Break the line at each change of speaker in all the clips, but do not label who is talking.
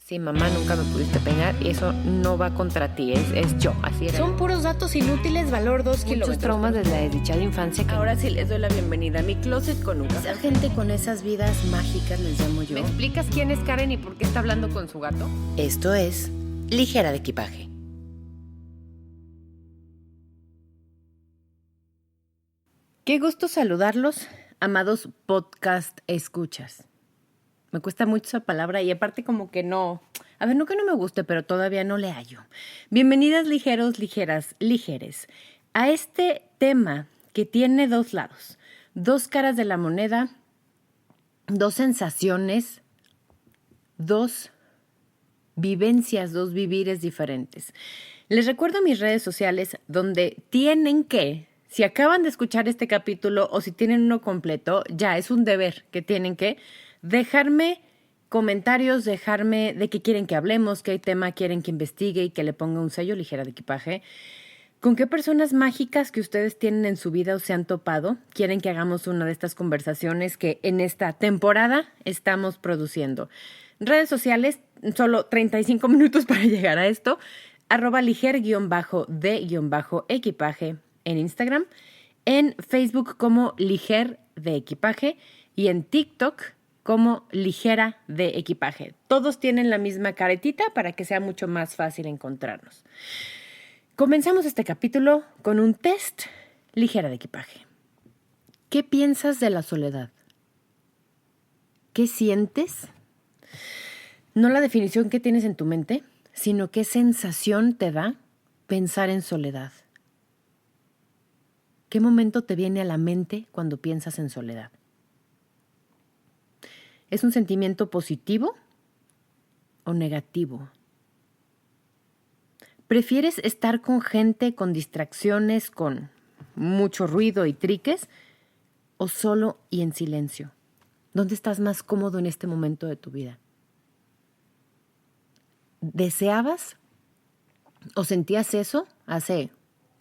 Sí, mamá, nunca me pudiste peinar y eso no va contra ti, es yo, así era.
Son puros datos inútiles, valor 2
muchos
kilómetros.
traumas desde la desdichada infancia que
Ahora sí les doy la bienvenida a mi closet con un café.
Esa gente con esas vidas mágicas les llamo yo.
¿Me explicas quién es Karen y por qué está hablando con su gato?
Esto es Ligera de Equipaje.
Qué gusto saludarlos, amados podcast escuchas. Me cuesta mucho esa palabra y aparte como que no... A ver, no que no me guste, pero todavía no le hallo. Bienvenidas ligeros, ligeras, ligeres a este tema que tiene dos lados, dos caras de la moneda, dos sensaciones, dos vivencias, dos vivires diferentes. Les recuerdo mis redes sociales donde tienen que, si acaban de escuchar este capítulo o si tienen uno completo, ya es un deber que tienen que dejarme comentarios, dejarme de qué quieren que hablemos, qué tema quieren que investigue y que le ponga un sello ligera de equipaje. ¿Con qué personas mágicas que ustedes tienen en su vida o se han topado quieren que hagamos una de estas conversaciones que en esta temporada estamos produciendo? Redes sociales, solo 35 minutos para llegar a esto. @liger_de_equipaje en Instagram. En Facebook como Liger de Equipaje y en TikTok como Ligera de Equipaje. Todos tienen la misma caretita para que sea mucho más fácil encontrarnos. Comenzamos este capítulo con un test ligera de equipaje. ¿Qué piensas de la soledad? ¿Qué sientes? No la definición que tienes en tu mente, sino qué sensación te da pensar en soledad. ¿Qué momento te viene a la mente cuando piensas en soledad? ¿Es un sentimiento positivo o negativo? ¿Prefieres estar con gente, con distracciones, con mucho ruido y triques, o solo y en silencio? ¿Dónde estás más cómodo en este momento de tu vida? ¿Deseabas o sentías eso hace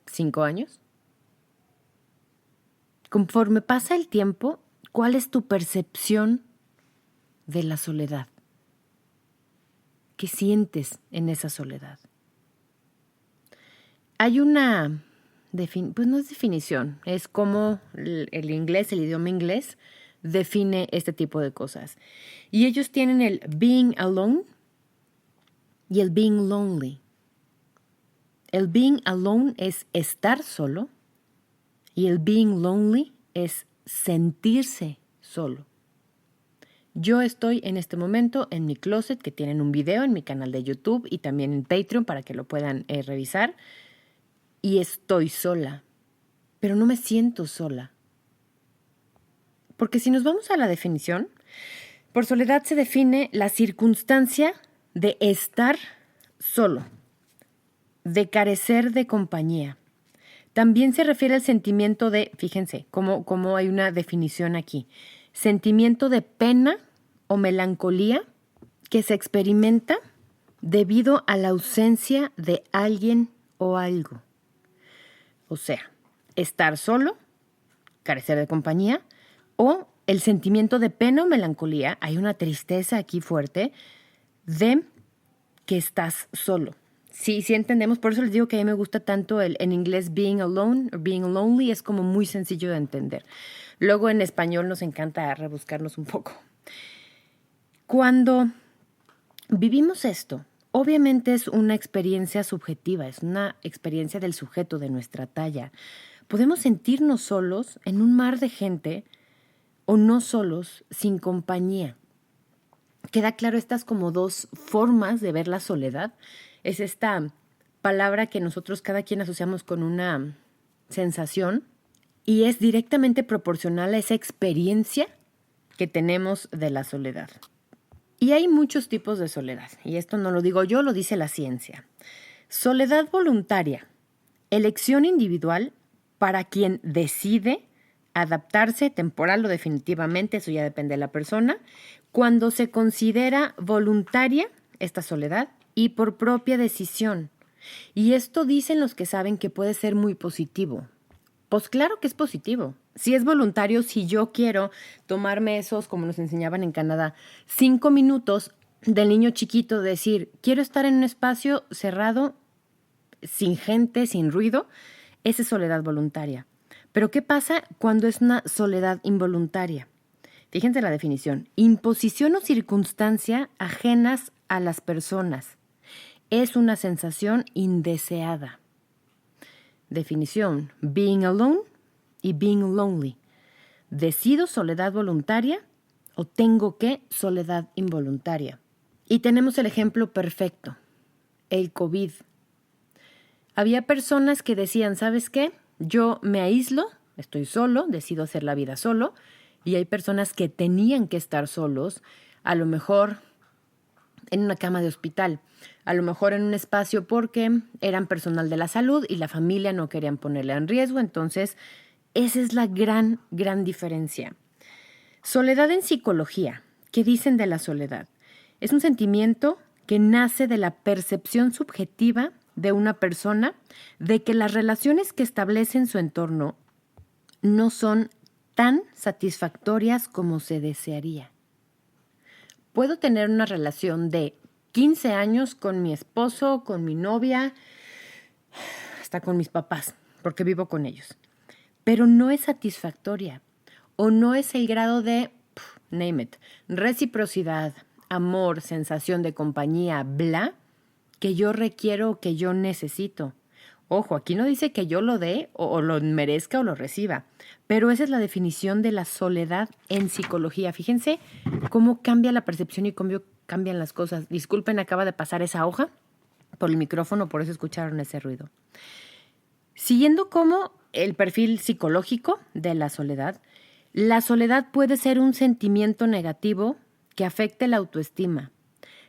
5 años? Conforme pasa el tiempo, ¿cuál es tu percepción de la soledad? ¿Qué sientes en esa soledad? Hay una, pues no es definición, es como el inglés, el idioma inglés, define este tipo de cosas. Y ellos tienen el being alone y el being lonely. El being alone es estar solo y el being lonely es sentirse solo. Yo estoy en este momento en mi closet, que tienen un video en mi canal de YouTube y también en Patreon para que lo puedan revisar. Y estoy sola, pero no me siento sola. Porque si nos vamos a la definición, por soledad se define la circunstancia de estar solo, de carecer de compañía. También se refiere al sentimiento de, fíjense, cómo hay una definición aquí, sentimiento de pena o melancolía que se experimenta debido a la ausencia de alguien o algo. O sea, estar solo, carecer de compañía, o el sentimiento de pena o melancolía, hay una tristeza aquí fuerte de que estás solo. Sí entendemos, por eso les digo que a mí me gusta tanto en inglés being alone o being lonely, es como muy sencillo de entender. Luego en español nos encanta rebuscarnos un poco. Cuando vivimos esto, obviamente es una experiencia subjetiva, es una experiencia del sujeto, de nuestra talla. Podemos sentirnos solos en un mar de gente o no solos, sin compañía. Queda claro estas como dos formas de ver la soledad. Es esta palabra que nosotros cada quien asociamos con una sensación y es directamente proporcional a esa experiencia que tenemos de la soledad. Y hay muchos tipos de soledad, y esto no lo digo yo, lo dice la ciencia. Soledad voluntaria, elección individual para quien decide adaptarse temporal o definitivamente, eso ya depende de la persona, cuando se considera voluntaria esta soledad y por propia decisión. Y esto dicen los que saben que puede ser muy positivo. Pues claro que es positivo. Si es voluntario, si yo quiero tomarme esos, como nos enseñaban en Canadá, 5 minutos del niño chiquito decir, quiero estar en un espacio cerrado, sin gente, sin ruido, esa es soledad voluntaria. Pero ¿qué pasa cuando es una soledad involuntaria? Fíjense la definición. Imposición o circunstancia ajenas a las personas. Es una sensación indeseada. Definición. Being alone y being lonely. ¿Decido soledad voluntaria o tengo que soledad involuntaria? Y tenemos el ejemplo perfecto. El COVID. Había personas que decían, ¿sabes qué? Yo me aíslo, estoy solo, decido hacer la vida solo. Y hay personas que tenían que estar solos, a lo mejor en una cama de hospital, a lo mejor en un espacio porque eran personal de la salud y la familia no querían ponerle en riesgo. Entonces, esa es la gran diferencia. Soledad en psicología. ¿Qué dicen de la soledad? Es un sentimiento que nace de la percepción subjetiva de una persona de que las relaciones que establece en su entorno no son tan satisfactorias como se desearía. Puedo tener una relación de 15 años con mi esposo, con mi novia, hasta con mis papás, porque vivo con ellos. Pero no es satisfactoria o no es el grado de, name it, reciprocidad, amor, sensación de compañía, bla, que yo requiero o que yo necesito. Ojo, aquí no dice que yo lo dé o lo merezca o lo reciba, pero esa es la definición de la soledad en psicología. Fíjense cómo cambia la percepción y cómo cambian las cosas. Disculpen, acaba de pasar esa hoja por el micrófono, por eso escucharon ese ruido. Siguiendo como el perfil psicológico de la soledad puede ser un sentimiento negativo que afecte la autoestima.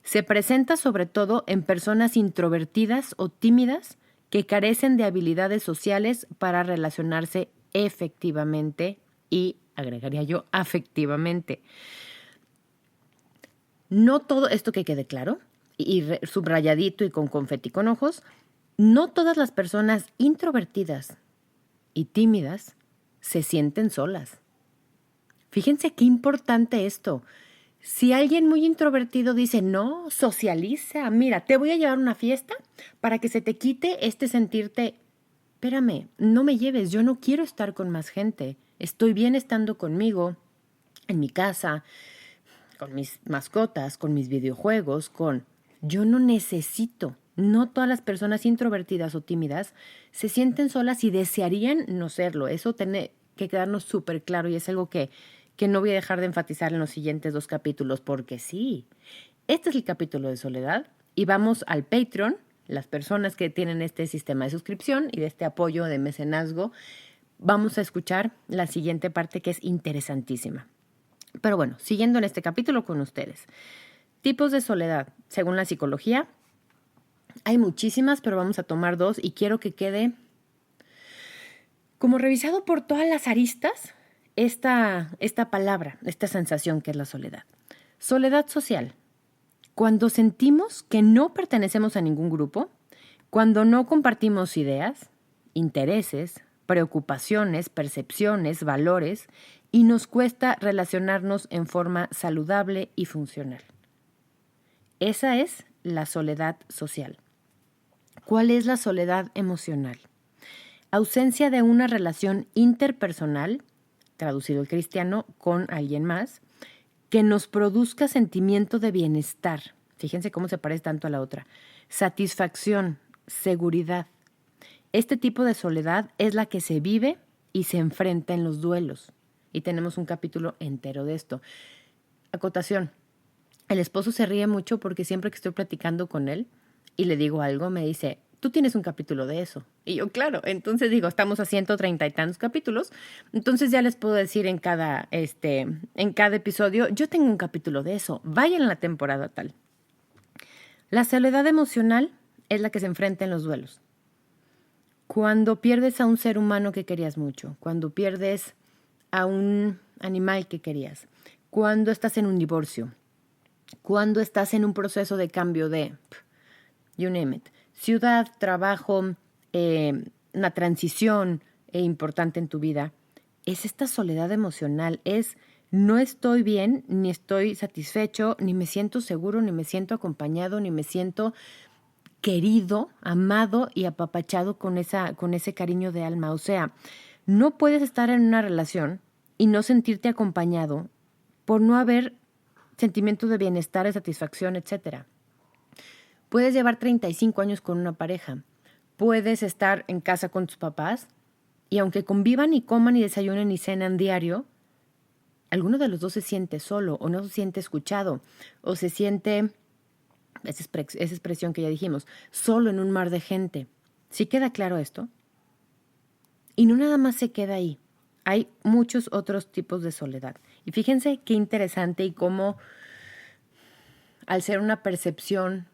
Se presenta sobre todo en personas introvertidas o tímidas que carecen de habilidades sociales para relacionarse efectivamente y, agregaría yo, afectivamente. No todo, esto que quede claro, y subrayadito y con confeti con ojos, no todas las personas introvertidas y tímidas se sienten solas. Fíjense qué importante esto. Si alguien muy introvertido dice, no, socializa, mira, te voy a llevar a una fiesta para que se te quite sentirte, espérame, no me lleves, yo no quiero estar con más gente, estoy bien estando conmigo, en mi casa, con mis mascotas, con mis videojuegos, yo no necesito. No todas las personas introvertidas o tímidas se sienten solas y desearían no serlo. Eso tiene que quedarnos súper claro y es algo que no voy a dejar de enfatizar en los siguientes 2 capítulos, porque sí, este es el capítulo de soledad y vamos al Patreon, las personas que tienen este sistema de suscripción y de este apoyo de mecenazgo, vamos a escuchar la siguiente parte que es interesantísima. Pero bueno, siguiendo en este capítulo con ustedes. Tipos de soledad, según la psicología, hay muchísimas, pero vamos a tomar 2 y quiero que quede como revisado por todas las aristas esta palabra, esta sensación que es la soledad. Soledad social. Cuando sentimos que no pertenecemos a ningún grupo, cuando no compartimos ideas, intereses, preocupaciones, percepciones, valores, y nos cuesta relacionarnos en forma saludable y funcional. Esa es la soledad social. ¿Cuál es la soledad emocional? Ausencia de una relación interpersonal, traducido al cristiano, con alguien más, que nos produzca sentimiento de bienestar. Fíjense cómo se parece tanto a la otra. Satisfacción, seguridad. Este tipo de soledad es la que se vive y se enfrenta en los duelos. Y tenemos un capítulo entero de esto. Acotación. El esposo se ríe mucho porque siempre que estoy platicando con él y le digo algo, me dice, tú tienes un capítulo de eso. Y yo, claro, entonces digo, estamos a 130 y tantos capítulos, entonces ya les puedo decir en cada episodio, yo tengo un capítulo de eso, vayan a la temporada tal. La soledad emocional es la que se enfrenta en los duelos. Cuando pierdes a un ser humano que querías mucho, cuando pierdes a un animal que querías, cuando estás en un divorcio, cuando estás en un proceso de cambio de, you name it, ciudad, trabajo, una transición importante en tu vida, es esta soledad emocional, es no estoy bien, ni estoy satisfecho, ni me siento seguro, ni me siento acompañado, ni me siento querido, amado y apapachado con ese cariño de alma. O sea, no puedes estar en una relación y no sentirte acompañado por no haber sentimientos de bienestar, de satisfacción, etc. Puedes llevar 35 años con una pareja, puedes estar en casa con tus papás y aunque convivan y coman y desayunen y cenan diario, alguno de los dos se siente solo o no se siente escuchado o se siente, esa expresión que ya dijimos, solo en un mar de gente. ¿Sí queda claro esto? Y no nada más se queda ahí. Hay muchos otros tipos de soledad. Y fíjense qué interesante y cómo, al ser una percepción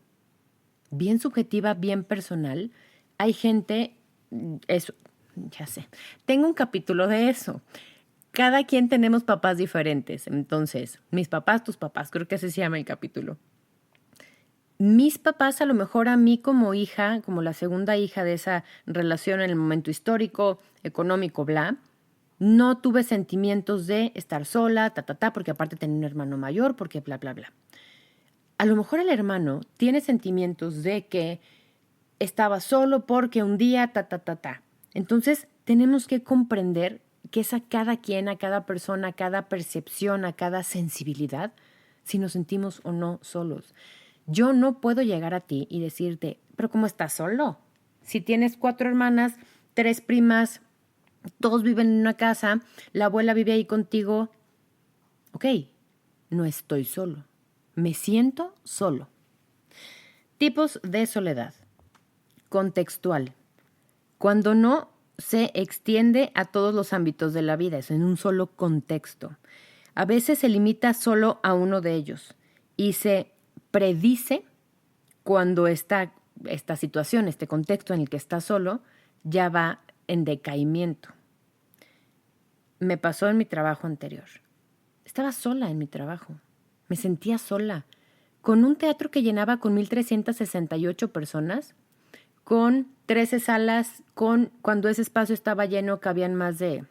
bien subjetiva, bien personal, hay gente, eso, ya sé, tengo un capítulo de eso. Cada quien tenemos papás diferentes. Entonces, mis papás, tus papás, creo que así se llama el capítulo. Mis papás, a lo mejor a mí como hija, como la segunda hija de esa relación en el momento histórico, económico, bla, no tuve sentimientos de estar sola, porque aparte tenía un hermano mayor, porque bla, bla, bla. A lo mejor el hermano tiene sentimientos de que estaba solo porque un día, Entonces, tenemos que comprender que es a cada quien, a cada persona, a cada percepción, a cada sensibilidad, si nos sentimos o no solos. Yo no puedo llegar a ti y decirte, pero ¿cómo estás solo? Si tienes 4 hermanas, 3 primas, todos viven en una casa, la abuela vive ahí contigo. Ok, no estoy solo. Me siento solo. Tipos de soledad. Contextual. Cuando no se extiende a todos los ámbitos de la vida, es en un solo contexto. A veces se limita solo a uno de ellos y se predice cuando esta situación, este contexto en el que está solo, ya va en decaimiento. Me pasó en mi trabajo anterior. Estaba sola en mi trabajo. Me sentía sola. Con un teatro que llenaba con 1,368 personas, con 13 salas, cuando ese espacio estaba lleno cabían más de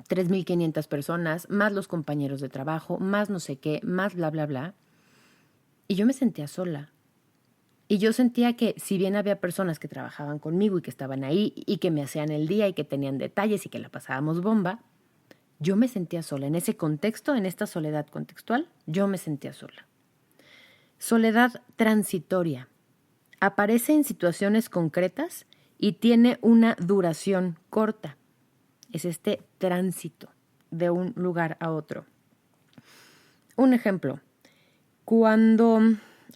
3,500 personas, más los compañeros de trabajo, más no sé qué, más bla, bla, bla. Y yo me sentía sola. Y yo sentía que si bien había personas que trabajaban conmigo y que estaban ahí y que me hacían el día y que tenían detalles y que la pasábamos bomba, yo me sentía sola. En ese contexto, en esta soledad contextual, yo me sentía sola. Soledad transitoria. Aparece en situaciones concretas y tiene una duración corta. Es este tránsito de un lugar a otro. Un ejemplo. Cuando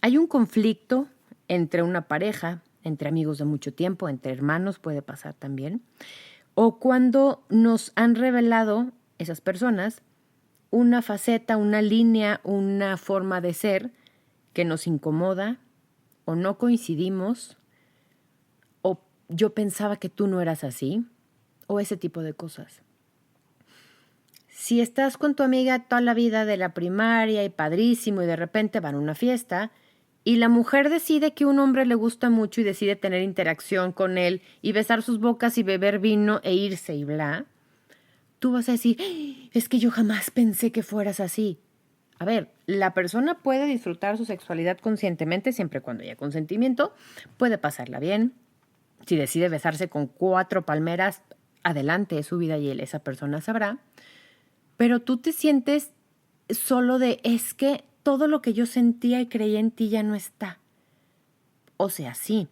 hay un conflicto entre una pareja, entre amigos de mucho tiempo, entre hermanos puede pasar también, o cuando nos han revelado esas personas una faceta, una línea, una forma de ser que nos incomoda o no coincidimos o yo pensaba que tú no eras así o ese tipo de cosas. Si estás con tu amiga toda la vida de la primaria y padrísimo y de repente van a una fiesta y la mujer decide que un hombre le gusta mucho y decide tener interacción con él y besar sus bocas y beber vino e irse y bla, tú vas a decir, es que yo jamás pensé que fueras así. A ver, la persona puede disfrutar su sexualidad conscientemente siempre y cuando haya consentimiento, puede pasarla bien. Si decide besarse con 4 palmeras, adelante, es su vida y esa persona sabrá. Pero tú te sientes solo es que todo lo que yo sentía y creía en ti ya no está. O sea, sí,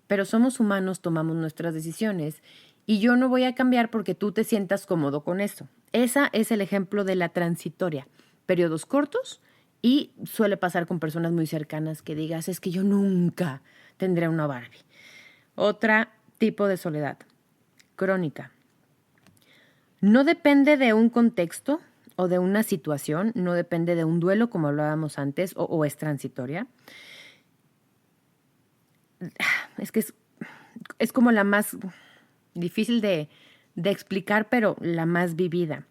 pero somos humanos, tomamos nuestras decisiones y yo no voy a cambiar porque tú te sientas cómodo con eso. Esa es el ejemplo de la transitoria. Periodos cortos y suele pasar con personas muy cercanas que digas, es que yo nunca tendré una Barbie. Otra tipo de soledad, crónica. No depende de un contexto o de una situación, no depende de un duelo como hablábamos antes o es transitoria. Es que es como la más difícil de explicar, pero la más vivida.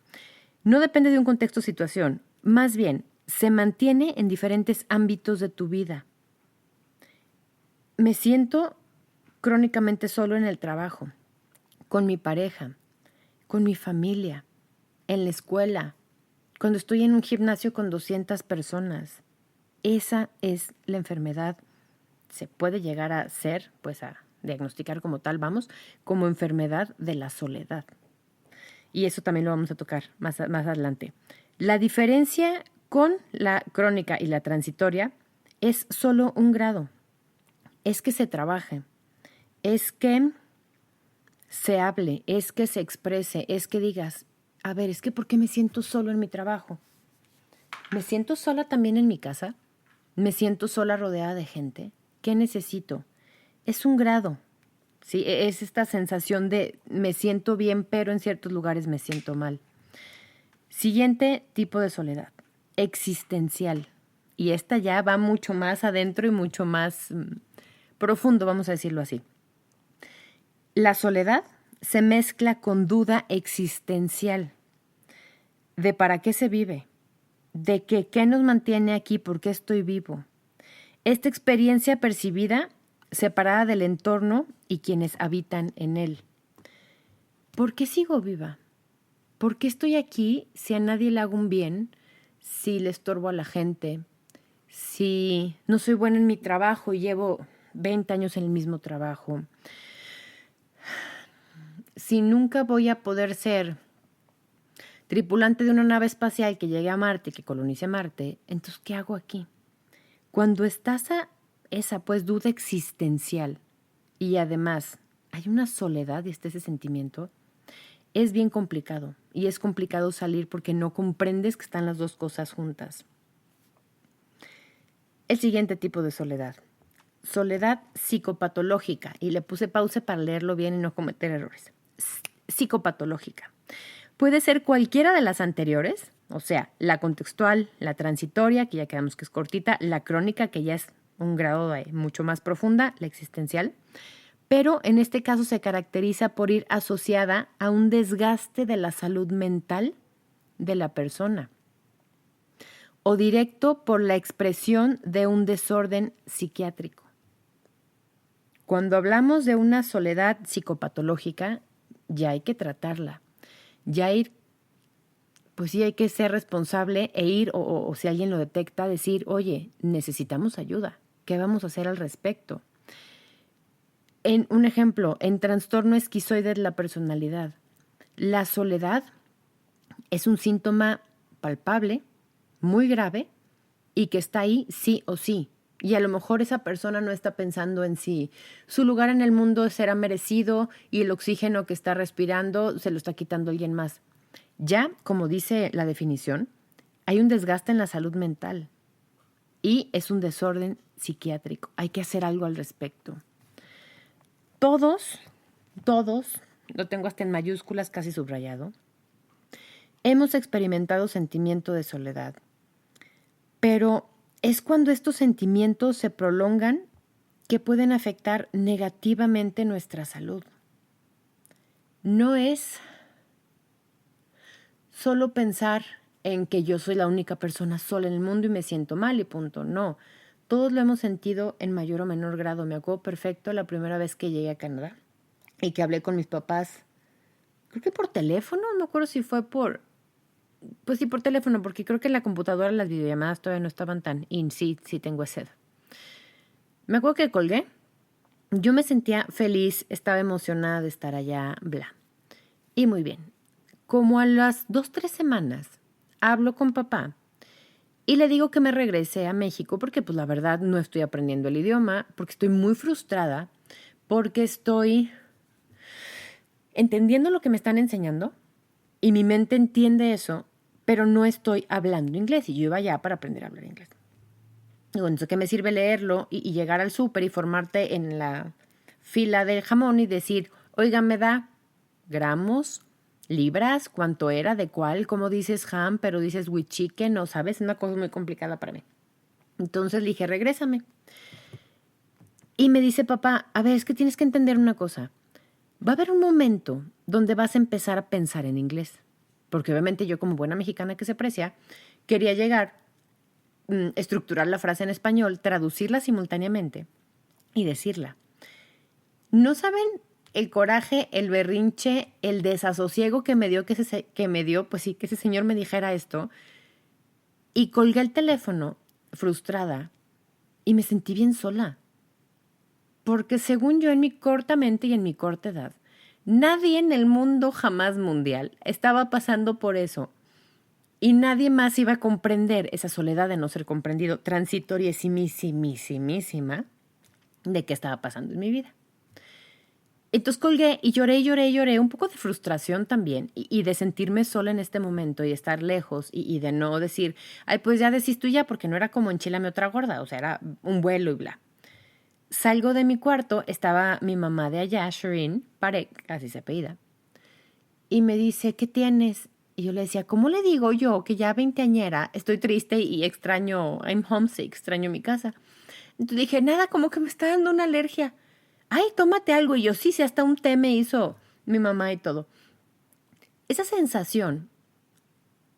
No depende de un contexto o situación, más bien se mantiene en diferentes ámbitos de tu vida. Me siento crónicamente solo en el trabajo, con mi pareja, con mi familia, en la escuela, cuando estoy en un gimnasio con 200 personas. Esa es la enfermedad. Se puede llegar a ser, pues a diagnosticar como tal, como enfermedad de la soledad. Y eso también lo vamos a tocar más adelante. La diferencia con la crónica y la transitoria es solo un grado. Es que se trabaje, es que se hable, es que se exprese, es que digas, a ver, es que ¿por qué me siento solo en mi trabajo? ¿Me siento sola también en mi casa? ¿Me siento sola rodeada de gente? ¿Qué necesito? Es un grado, ¿sí? Es esta sensación de me siento bien, pero en ciertos lugares me siento mal. Siguiente tipo de soledad, existencial. Y esta ya va mucho más adentro y mucho más profundo, vamos a decirlo así. La soledad se mezcla con duda existencial de para qué se vive, de que qué nos mantiene aquí, por qué estoy vivo. Esta experiencia percibida separada del entorno y quienes habitan en él. ¿Por qué sigo viva? ¿Por qué estoy aquí si a nadie le hago un bien, si le estorbo a la gente, si no soy buena en mi trabajo y llevo 20 años en el mismo trabajo? Si nunca voy a poder ser tripulante de una nave espacial que llegue a Marte, que colonice Marte, entonces, ¿qué hago aquí? Cuando estás a esa, pues, duda existencial y además hay una soledad y está ese sentimiento, es bien complicado. Y es complicado salir porque no comprendes que están las dos cosas juntas. El siguiente tipo de soledad. Soledad psicopatológica. Y le puse pausa para leerlo bien y no cometer errores. Psicopatológica. Puede ser cualquiera de las anteriores, o sea, la contextual, la transitoria, que ya quedamos que es cortita, la crónica, que ya es un grado mucho más profunda, la existencial, pero en este caso se caracteriza por ir asociada a un desgaste de la salud mental de la persona o directo por la expresión de un desorden psiquiátrico. Cuando hablamos de una soledad psicopatológica, ya hay que tratarla. Ya pues sí hay que ser responsable e ir, o si alguien lo detecta, decir, oye, necesitamos ayuda. ¿Qué vamos a hacer al respecto? En un ejemplo, en trastorno esquizoide de la personalidad, la soledad es un síntoma palpable, muy grave, y que está ahí sí o sí. Y a lo mejor esa persona no está pensando en si su lugar en el mundo será merecido y el oxígeno que está respirando se lo está quitando alguien más. Ya, como dice la definición, hay un desgaste en la salud mental y es un desorden psiquiátrico. Hay que hacer algo al respecto. Todos, lo tengo hasta en mayúsculas, casi subrayado, hemos experimentado sentimiento de soledad, pero es cuando estos sentimientos se prolongan que pueden afectar negativamente nuestra salud. No es solo pensar en que yo soy la única persona sola en el mundo y me siento mal y punto. No, todos lo hemos sentido en mayor o menor grado. Me acuerdo perfecto la primera vez que llegué a Canadá y que hablé con mis papás, creo que por teléfono, no me acuerdo si fue por teléfono, porque creo que en la computadora las videollamadas todavía no estaban tan in, sí tengo esa edad. Me acuerdo que colgué, yo me sentía feliz, estaba emocionada de estar allá, bla. Y muy bien, como a las 2-3 semanas hablo con papá y le digo que me regrese a México porque pues la verdad no estoy aprendiendo el idioma, porque estoy muy frustrada, porque estoy entendiendo lo que me están enseñando y mi mente entiende eso, pero no estoy hablando inglés y yo iba allá para aprender a hablar inglés. Digo, entonces, ¿qué me sirve leerlo y llegar al súper y formarte en la fila del jamón y decir, oiga, me da gramos, libras, cuánto era, de cuál, cómo dices ham, pero dices with chicken, no sabes, es una cosa muy complicada para mí. Entonces le dije, regrésame. Y me dice papá, a ver, es que tienes que entender una cosa. Va a haber un momento donde vas a empezar a pensar en inglés. Porque obviamente yo, como buena mexicana que se aprecia, quería llegar, estructurar la frase en español, traducirla simultáneamente y decirla. No saben el coraje, el berrinche, el desasosiego que me dio, que ese señor me dijera esto. Y colgué el teléfono, frustrada, y me sentí bien sola. Porque según yo, en mi corta mente y en mi corta edad, nadie en el mundo jamás mundial estaba pasando por eso. Y nadie más iba a comprender esa soledad de no ser comprendido, transitoriesimísima, de qué estaba pasando en mi vida. Entonces colgué y lloré, un poco de frustración también y de sentirme sola en este momento y estar lejos y de no decir, ay, pues ya decís tú ya, porque no era como enchilame otra gorda, o sea, era un vuelo y bla. Salgo de mi cuarto, estaba mi mamá de allá, Shireen Parek, así se apellida, y me dice, ¿qué tienes? Y yo le decía, ¿cómo le digo yo que ya veinteañera estoy triste y extraño, I'm homesick, extraño mi casa? Entonces dije, nada, como que me está dando una alergia. Ay, tómate algo. Y yo, sí, hasta un té me hizo mi mamá y todo. Esa sensación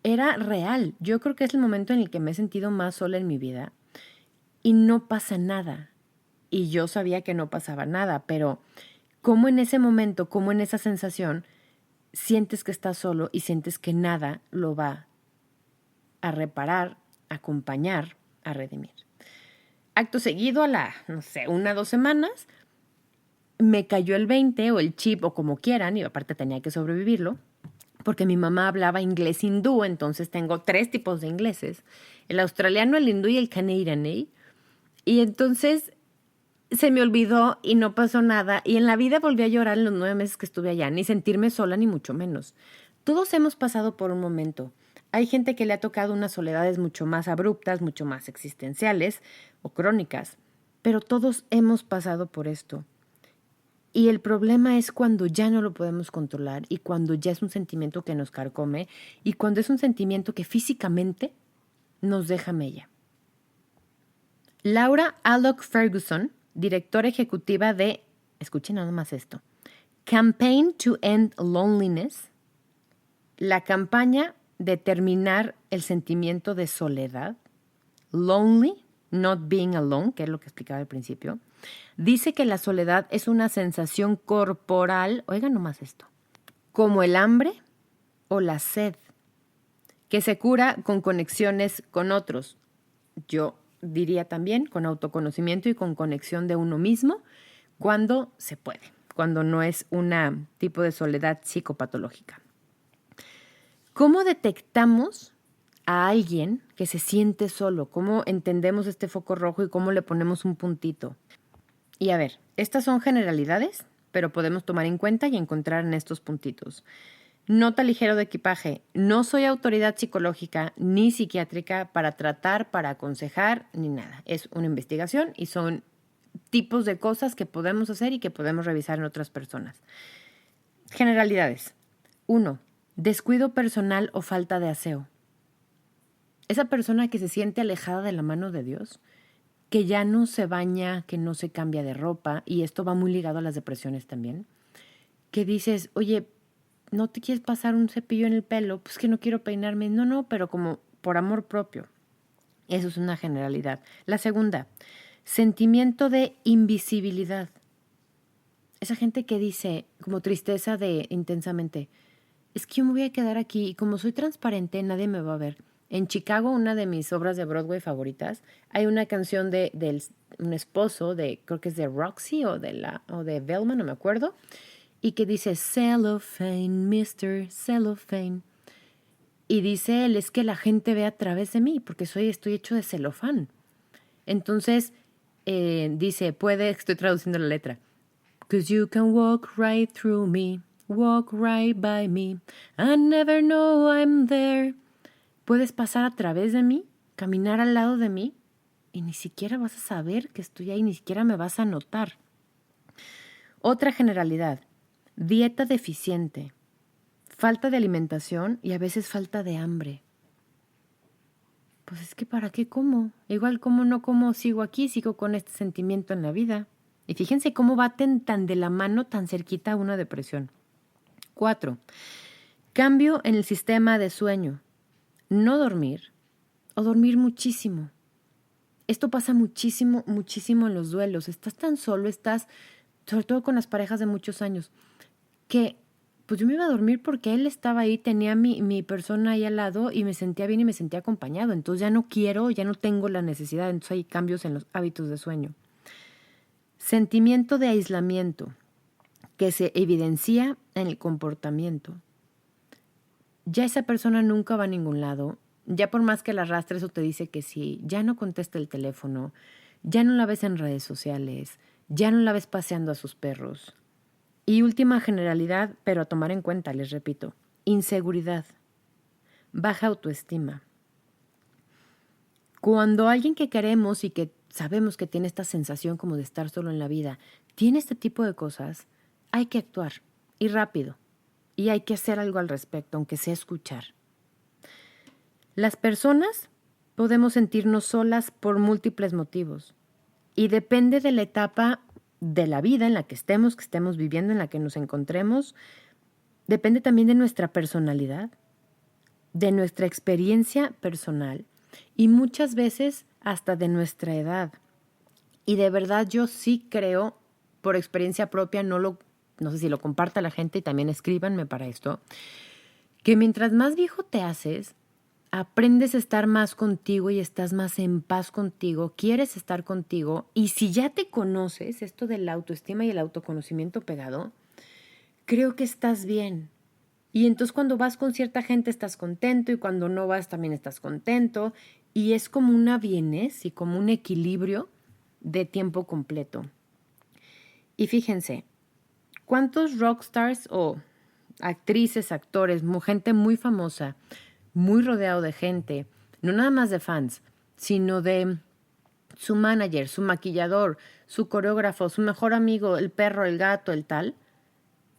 era real. Yo creo que es el momento en el que me he sentido más sola en mi vida y no pasa nada. Y yo sabía que no pasaba nada, pero como en ese momento, como en esa sensación, sientes que estás solo y sientes que nada lo va a reparar, a acompañar, a redimir. Acto seguido, a la, 1 o 2 semanas, me cayó el 20 o el chip o como quieran, y aparte tenía que sobrevivirlo, porque mi mamá hablaba inglés hindú, entonces tengo 3 tipos de ingleses, el australiano, el hindú y el canadian, ¿eh? Y entonces se me olvidó y no pasó nada, y en la vida volví a llorar en los 9 meses que estuve allá, ni sentirme sola ni mucho menos. Todos hemos pasado por un momento. Hay gente que le ha tocado unas soledades mucho más abruptas, mucho más existenciales o crónicas, pero todos hemos pasado por esto. Y el problema es cuando ya no lo podemos controlar y cuando ya es un sentimiento que nos carcome y cuando es un sentimiento que físicamente nos deja mella. Laura Alloc Ferguson, directora ejecutiva de, escuchen nada más esto, Campaign to End Loneliness, la campaña de terminar el sentimiento de soledad, lonely, not being alone, que es lo que explicaba al principio, dice que la soledad es una sensación corporal, oigan nomás esto, como el hambre o la sed, que se cura con conexiones con otros. Yo diría también con autoconocimiento y con conexión de uno mismo cuando se puede, cuando no es un tipo de soledad psicopatológica. ¿Cómo detectamos a alguien que se siente solo? ¿Cómo entendemos este foco rojo y cómo le ponemos un puntito? Y a ver, estas son generalidades, pero podemos tomar en cuenta y encontrar en estos puntitos. Nota ligero de equipaje. No soy autoridad psicológica ni psiquiátrica para tratar, para aconsejar, ni nada. Es una investigación y son tipos de cosas que podemos hacer y que podemos revisar en otras personas. Generalidades. 1. Descuido personal o falta de aseo. Esa persona que se siente alejada de la mano de Dios, que ya no se baña, que no se cambia de ropa, y esto va muy ligado a las depresiones también, que dices, oye, ¿no te quieres pasar un cepillo en el pelo? Pues que no quiero peinarme. No, pero como por amor propio. Eso es una generalidad. La segunda, sentimiento de invisibilidad. Esa gente que dice, como tristeza de intensamente, es que yo me voy a quedar aquí y como soy transparente nadie me va a ver. En Chicago, una de mis obras de Broadway favoritas, hay una canción de un esposo, creo que es de Roxy o de Velma, no me acuerdo, y que dice, Cellophane, Mr. Cellophane. Y dice él, es que la gente ve a través de mí, porque estoy hecho de celofán. Entonces, dice, estoy traduciendo la letra, 'Cause you can walk right through me, walk right by me, I never know I'm there. Puedes pasar a través de mí, caminar al lado de mí, y ni siquiera vas a saber que estoy ahí, ni siquiera me vas a notar. Otra generalidad, dieta deficiente, falta de alimentación y a veces falta de hambre. Pues es que ¿para qué como? Igual como no como, sigo aquí, sigo con este sentimiento en la vida. Y fíjense cómo baten tan de la mano, tan cerquita a una depresión. 4. Cambio en el sistema de sueño. No dormir o dormir muchísimo. Esto pasa muchísimo en los duelos. Estás tan solo, estás sobre todo con las parejas de muchos años, que pues yo me iba a dormir porque él estaba ahí, tenía mi persona ahí al lado y me sentía bien y me sentía acompañado. Entonces ya no quiero, ya no tengo la necesidad, entonces hay cambios en los hábitos de sueño. Sentimiento de aislamiento que se evidencia en el comportamiento. Ya esa persona nunca va a ningún lado, ya por más que la arrastres o te dice que sí, ya no contesta el teléfono, ya no la ves en redes sociales, ya no la ves paseando a sus perros. Y última generalidad, pero a tomar en cuenta, les repito, inseguridad, baja autoestima. Cuando alguien que queremos y que sabemos que tiene esta sensación como de estar solo en la vida, tiene este tipo de cosas, hay que actuar y rápido. Y hay que hacer algo al respecto, aunque sea escuchar. Las personas podemos sentirnos solas por múltiples motivos. Y depende de la etapa de la vida en la que estemos viviendo, en la que nos encontremos. Depende también de nuestra personalidad, de nuestra experiencia personal y muchas veces hasta de nuestra edad. Y de verdad yo sí creo, por experiencia propia, no sé si lo comparta la gente y también escríbanme para esto, que mientras más viejo te haces, aprendes a estar más contigo y estás más en paz contigo, quieres estar contigo y si ya te conoces, esto de la autoestima y el autoconocimiento pegado, creo que estás bien. Y entonces cuando vas con cierta gente estás contento y cuando no vas también estás contento y es como una bienez y como un equilibrio de tiempo completo. Y fíjense, ¿cuántos rockstars o actrices, actores, gente muy famosa, muy rodeado de gente, no nada más de fans, sino de su manager, su maquillador, su coreógrafo, su mejor amigo, el perro, el gato, el tal,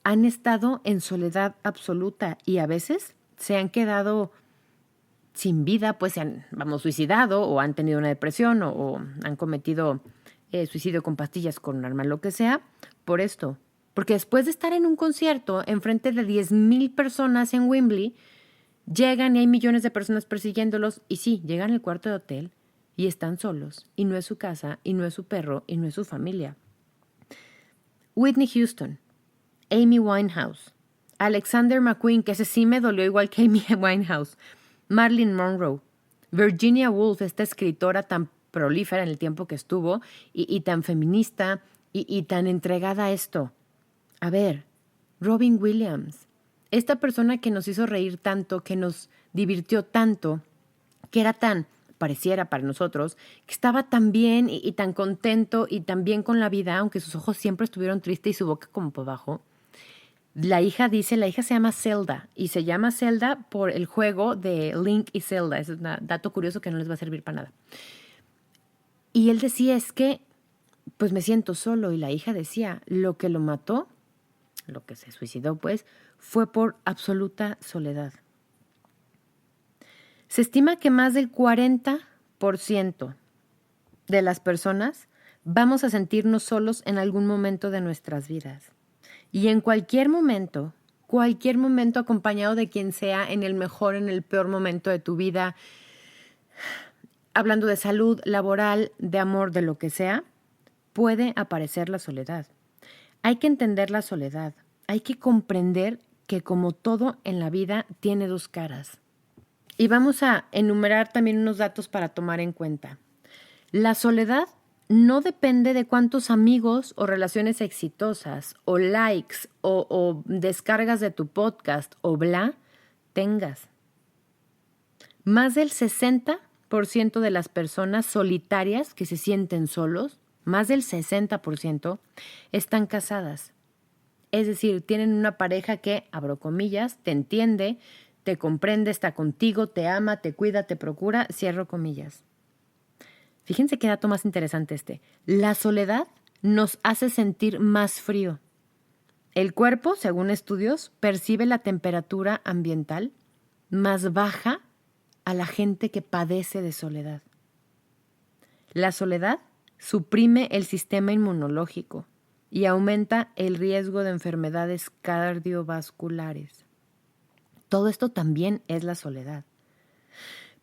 han estado en soledad absoluta y a veces se han quedado sin vida, pues se han, suicidado o han tenido una depresión o han cometido suicidio con pastillas, con un arma, lo que sea, por esto. Porque después de estar en un concierto enfrente de 10,000 personas en Wembley, llegan y hay millones de personas persiguiéndolos y sí, llegan al cuarto de hotel y están solos y no es su casa y no es su perro y no es su familia. Whitney Houston, Amy Winehouse, Alexander McQueen, que ese sí me dolió igual que Amy Winehouse, Marilyn Monroe, Virginia Woolf, esta escritora tan prolífera en el tiempo que estuvo y tan feminista y tan entregada a esto. A ver, Robin Williams, esta persona que nos hizo reír tanto, que nos divirtió tanto, que era tan, pareciera para nosotros, que estaba tan bien y tan contento y tan bien con la vida, aunque sus ojos siempre estuvieron tristes y su boca como por abajo. La hija se llama Zelda y se llama Zelda por el juego de Link y Zelda. Es un dato curioso que no les va a servir para nada. Y él decía, es que pues me siento solo y la hija decía, lo que lo mató, lo que se suicidó pues, fue por absoluta soledad. Se estima que más del 40% de las personas vamos a sentirnos solos en algún momento de nuestras vidas. Y en cualquier momento acompañado de quien sea, en el mejor, en el peor momento de tu vida, hablando de salud, laboral, de amor, de lo que sea, puede aparecer la soledad. Hay que entender la soledad, hay que comprender que como todo en la vida tiene dos caras. Y vamos a enumerar también unos datos para tomar en cuenta. La soledad no depende de cuántos amigos o relaciones exitosas o likes o descargas de tu podcast o bla tengas. Más del 60% de las personas solitarias que se sienten solos, más del 60%, están casadas. Es decir, tienen una pareja que, abro comillas, te entiende, te comprende, está contigo, te ama, te cuida, te procura, cierro comillas. Fíjense qué dato más interesante este. La soledad nos hace sentir más frío. El cuerpo, según estudios, percibe la temperatura ambiental más baja a la gente que padece de soledad. La soledad suprime el sistema inmunológico y aumenta el riesgo de enfermedades cardiovasculares. Todo esto también es la soledad.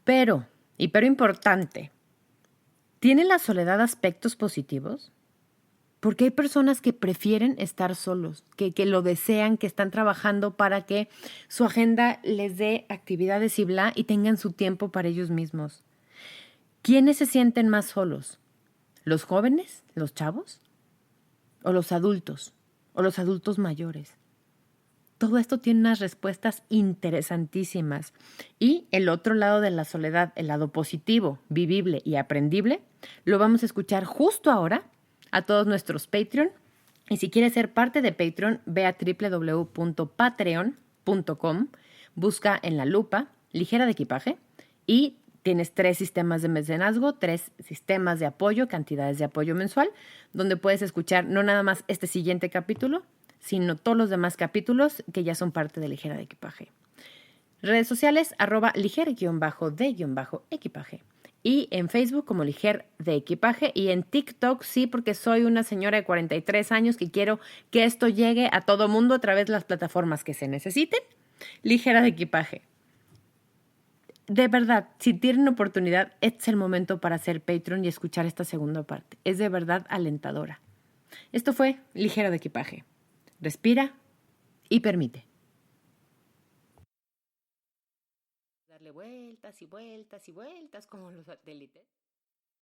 Pero importante, ¿tiene la soledad aspectos positivos? Porque hay personas que prefieren estar solos, que lo desean, que están trabajando para que su agenda les dé actividades y bla, y tengan su tiempo para ellos mismos. ¿Quiénes se sienten más solos? ¿Los jóvenes? ¿Los chavos? ¿O los adultos? ¿O los adultos mayores? Todo esto tiene unas respuestas interesantísimas. Y el otro lado de la soledad, el lado positivo, vivible y aprendible, lo vamos a escuchar justo ahora a todos nuestros Patreon. Y si quieres ser parte de Patreon, ve a www.patreon.com, busca en la lupa Ligera de Equipaje y tienes 3 sistemas de mecenazgo, 3 sistemas de apoyo, cantidades de apoyo mensual, donde puedes escuchar no nada más este siguiente capítulo, sino todos los demás capítulos que ya son parte de Ligera de Equipaje. Redes sociales, @liger_de_equipaje. Y en Facebook como Liger de Equipaje. Y en TikTok, sí, porque soy una señora de 43 años que quiero que esto llegue a todo mundo a través de las plataformas que se necesiten. Ligera de Equipaje. De verdad, si tienen oportunidad, este es el momento para ser Patreon y escuchar esta segunda parte. Es de verdad alentadora. Esto fue Ligera de Equipaje. Respira y permite.
Darle vueltas y vueltas y vueltas como los satélites.